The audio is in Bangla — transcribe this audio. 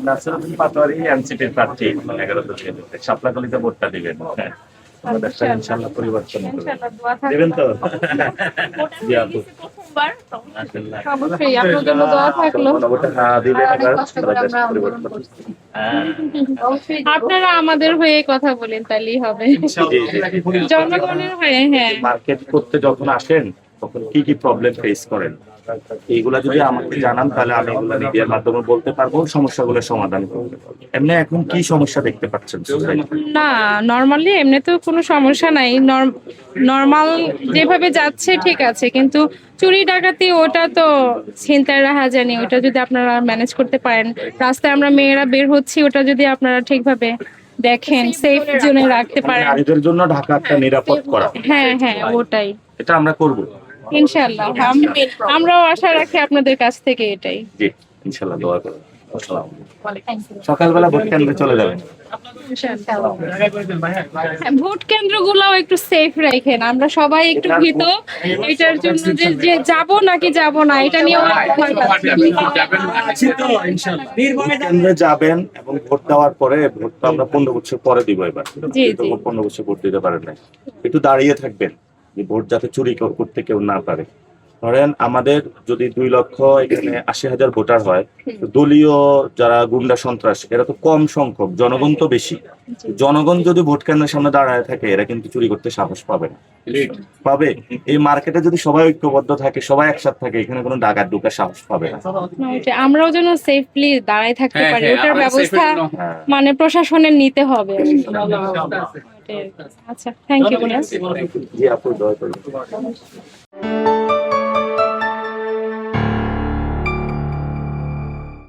নাসিরুদ্দিন পাটোয়ারি এনসিপির প্রার্থী 11 দলীয় জোটে শাপলাকলিতে ভোটটা দিবেন। হ্যাঁ, আমাদের দেশটা ইনশাআল্লাহ পরিবর্তন হবে। ইনশাআল্লাহ দোয়া থাকবে। দিবেন তো? ভোটার জি হয়ে আপু। গেছে প্রথমবার, তো মাশাআল্লাহ। অবশ্যই আপনার জন্য দোয়া থাকলো। ভোটে হ্যাঁ দিবেন, অনেক এবার কষ্ট করে আমাদের দেশ আমরা আন্দোলন পরিবর্তন করছি। হবে। হ্যাঁ, অবশ্যই দিব। আপনারা আমাদের হয়ে কথা বলেন, তাহলেই হবে। জি, জি। জনগণের হয়ে, হ্যাঁ। মার্কেট করতে যখন আসেন তখন কি কি প্রবলেম ফেস করেন, এইগুলা যদি আমাকে জানান তাহলে আমি এগুলা মিডিয়ার মাধ্যমে বলতে পারবো, সমস্যাগুলোর সমাধান করতে পারবো। এমনি এখন কি সমস্যা দেখতে পাচ্ছেন সোসাইটিতে? না, নরমালি এমনি তো কোনো সমস্যা নাই, নরমাল যেভাবে যাচ্ছে ঠিক আছে, কিন্তু চুরি ডাকাতি ওটা তো ছিনতাই রাহাজানি, ওটা যদি আপনারা ম্যানেজ করতে পারেন, রাস্তায় আমরা মেয়েরা বের হচ্ছি, ওটা যদি আপনারা ঠিকভাবে দেখেন, সেফ জোনে রাখতে মানে পারেন। নারীদের জন্য ঢাকা একটা নিরাপদ করা, হ্যাঁ হ্যাঁ, ওটাই এটা আমরা করব। ইনশাআল্লাহ। আমরাও আশা রাখি আপনাদের কাছ থেকে এটাই। জি, ইনশাআল্লাহ, দোয়া করুন। আসসালামু আলাইকুম। Thank you. সকালবেলা ভোট কেন্দ্রে চলে যাবেন। হ্যাঁ, ভোট কেন্দ্রগুলোও একটু সেফ রাখেন, আমরা সবাই একটু ভীত এটার জন্য, যে যে যাব নাকি যাব না এটা নিয়েও ভয় পাচ্ছি। ভোট কেন্দ্রে যাবেন এবং ভোট দেওয়ার পরে ভোটটা আমরা 15 বছর পরে দিব এবার। জি, যেহেতু জি। 15 বছর ভোট দিতে পারেন না, একটু দাঁড়িয়ে থাকবেন যে ভোট যাতে চুরি করতে কেউ না পারে। ধরেন আমাদের যদি 2 লক্ষ এখানে 80,000 ভোটার হয়, তো দলীয় যারা গুন্ডা সন্ত্রাস এরা তো কম সংখ্যক, জনগণ তো বেশি। জনগণ যদি ভোট কেন্দ্রের সামনে দাঁড়ায় থাকে এরা কিন্তু চুরি করতে সাহস পাবে না, পাবে। এই মার্কেটে যদি সবাই ঐক্যবদ্ধ থাকে, সবাই একসাথে থাকে, এখানে কোনো ডাকাত ঢোকার সাহস পাবে না। না, ওইটা আমরাও যেন সেফলি দাঁড়ায় থাকতে পারি, ওটার ব্যবস্থা হ্যাঁ। মানে প্রশাসনের নিতে হবে। ওইটাই। আচ্ছা, থ্যাংক ইউ। জি আপু, দোয়া করুন।